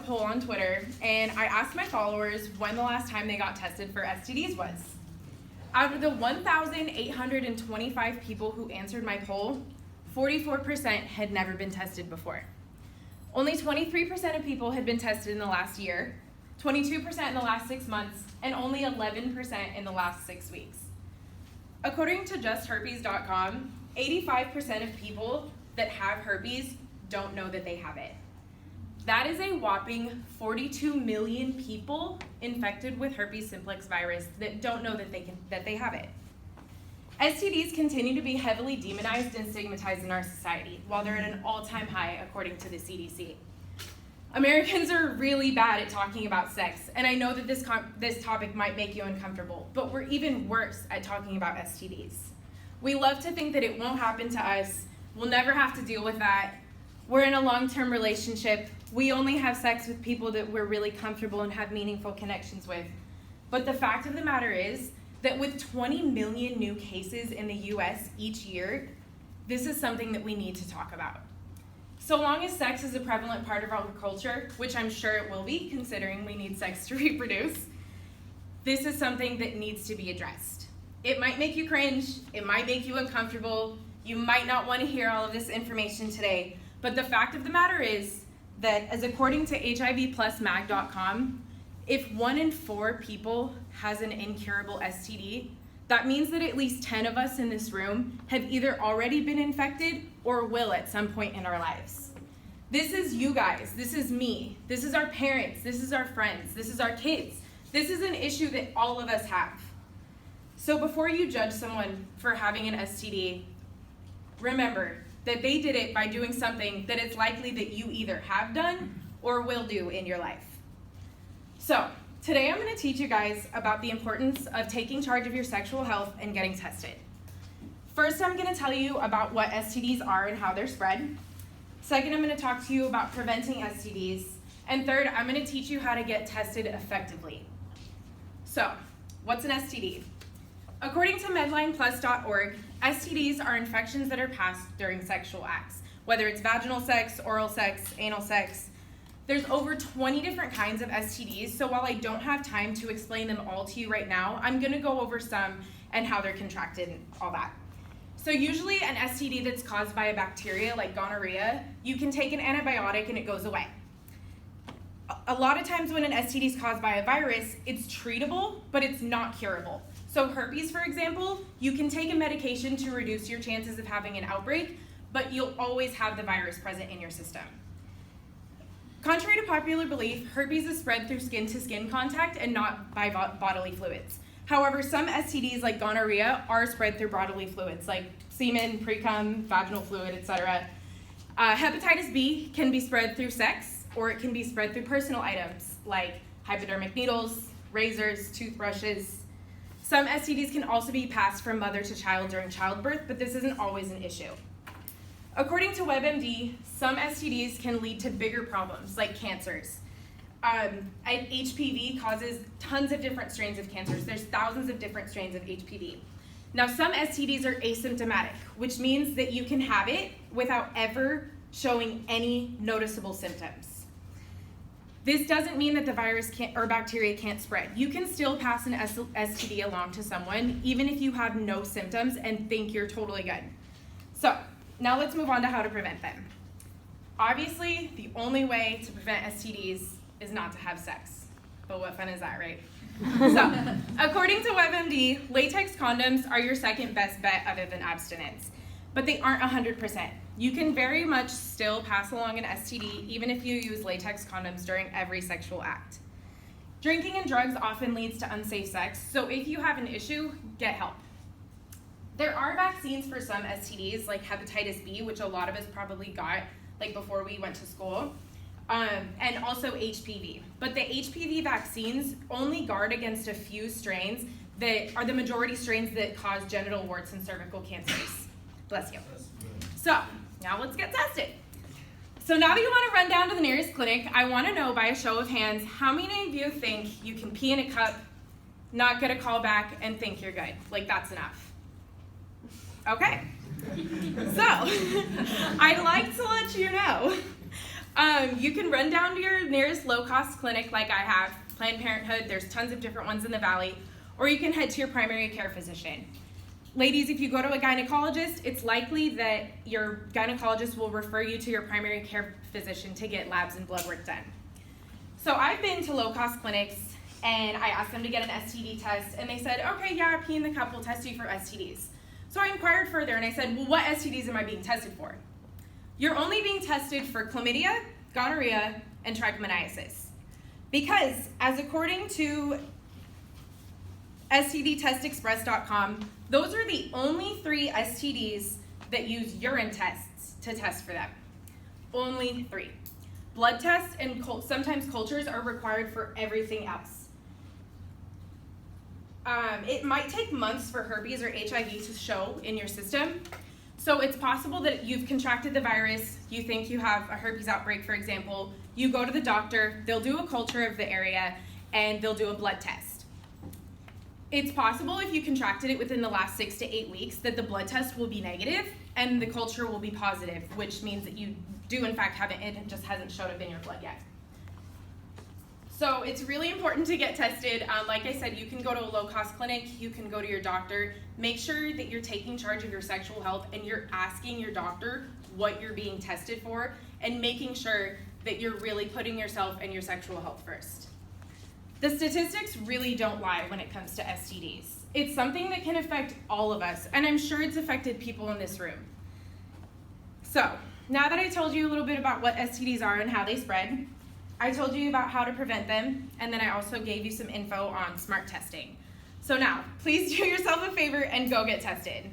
poll on Twitter, and I asked my followers when the last time they got tested for STDs was. Out of the 1,825 people who answered my poll, 44% had never been tested before. Only 23% of people had been tested in the last year, 22% in the last 6 months, and only 11% in the last 6 weeks. According to justherpes.com, 85% of people that have herpes don't know that they have it. That is a whopping 42 million people infected with herpes simplex virus that don't know that they have it. STDs continue to be heavily demonized and stigmatized in our society, while they're at an all-time high according to the CDC. Americans are really bad at talking about sex, and I know that this topic might make you uncomfortable, but we're even worse at talking about STDs. We love to think that it won't happen to us, we'll never have to deal with that, we're in a long-term relationship, we only have sex with people that we're really comfortable and have meaningful connections with. But the fact of the matter is that with 20 million new cases in the US each year, this is something that we need to talk about. So long as sex is a prevalent part of our culture, which I'm sure it will be, considering we need sex to reproduce, this is something that needs to be addressed. It might make you cringe, it might make you uncomfortable, you might not want to hear all of this information today, but the fact of the matter is that, as according to HIVplusmag.com, if 1 in 4 people has an incurable STD, that means that at least 10 of us in this room have either already been infected or will at some point in our lives. This is you guys, this is me, this is our parents, this is our friends, this is our kids. This is an issue that all of us have. So before you judge someone for having an STD, remember that they did it by doing something that it's likely that you either have done or will do in your life. So, today I'm going to teach you guys about the importance of taking charge of your sexual health and getting tested. First, I'm going to tell you about what STDs are and how they're spread. Second, I'm going to talk to you about preventing STDs. And third, I'm going to teach you how to get tested effectively. So, what's an STD? According to medlineplus.org, STDs are infections that are passed during sexual acts, whether it's vaginal sex, oral sex, anal sex. There's over 20 different kinds of STDs, so while I don't have time to explain them all to you right now, I'm going to go over some and how they're contracted and all that. So usually an STD that's caused by a bacteria like gonorrhea, you can take an antibiotic and it goes away. A lot of times when an STD is caused by a virus, it's treatable, but it's not curable. So herpes, for example, you can take a medication to reduce your chances of having an outbreak, but you'll always have the virus present in your system. Contrary to popular belief, herpes is spread through skin-to-skin contact and not by bodily fluids. However, some STDs like gonorrhea are spread through bodily fluids like semen, pre-cum, vaginal fluid, etc. Hepatitis B can be spread through sex, or it can be spread through personal items like hypodermic needles, razors, toothbrushes. Some STDs can also be passed from mother to child during childbirth, but this isn't always an issue. According to WebMD, some STDs can lead to bigger problems like cancers. HPV causes tons of different strains of cancers. There's thousands of different strains of HPV. Now, some STDs are asymptomatic, which means that you can have it without ever showing any noticeable symptoms. This doesn't mean that the virus or bacteria can't spread. You can still pass an STD along to someone even if you have no symptoms and think you're totally good. So, now let's move on to how to prevent them. Obviously, the only way to prevent STDs is not to have sex. But what fun is that, right? So, according to WebMD, latex condoms are your second best bet other than abstinence. But they aren't 100%. You can very much still pass along an STD even if you use latex condoms during every sexual act. Drinking and drugs often leads to unsafe sex, so if you have an issue, get help. There are vaccines for some STDs, like hepatitis B, which a lot of us probably got like before we went to school, and also HPV. But the HPV vaccines only guard against a few strains that are the majority strains that cause genital warts and cervical cancers. Bless you. So, now let's get tested. So now that you want to run down to the nearest clinic, I want to know by a show of hands, how many of you think you can pee in a cup, not get a call back, and think you're good? Like, that's enough. Okay, so I'd like to let you know You can run down to your nearest low-cost clinic like I have, Planned Parenthood. There's tons of different ones in the Valley. Or you can head to your primary care physician. Ladies, if you go to a gynecologist, it's likely that your gynecologist will refer you to your primary care physician to get labs and blood work done. So I've been to low-cost clinics, and I asked them to get an STD test, and they said, okay, yeah, P and the Cup will test you for STDs. So I inquired further, and I said, well, what STDs am I being tested for? You're only being tested for chlamydia, gonorrhea, and trichomoniasis. Because, as according to STDtestexpress.com, those are the only 3 STDs that use urine tests to test for them. Only 3. Blood tests and sometimes cultures are required for everything else. It might take months for herpes or HIV to show in your system. So it's possible that you've contracted the virus, you think you have a herpes outbreak, for example, you go to the doctor, they'll do a culture of the area, and they'll do a blood test. It's possible if you contracted it within the last 6 to 8 weeks that the blood test will be negative and the culture will be positive, which means that you do in fact have it, it just hasn't showed up in your blood yet. So it's really important to get tested. Like I said, you can go to a low-cost clinic, you can go to your doctor. Make sure that you're taking charge of your sexual health and you're asking your doctor what you're being tested for and making sure that you're really putting yourself and your sexual health first. The statistics really don't lie when it comes to STDs. It's something that can affect all of us, and I'm sure it's affected people in this room. So, now that I told you a little bit about what STDs are and how they spread, I told you about how to prevent them, and then I also gave you some info on smart testing. So now, please do yourself a favor and go get tested.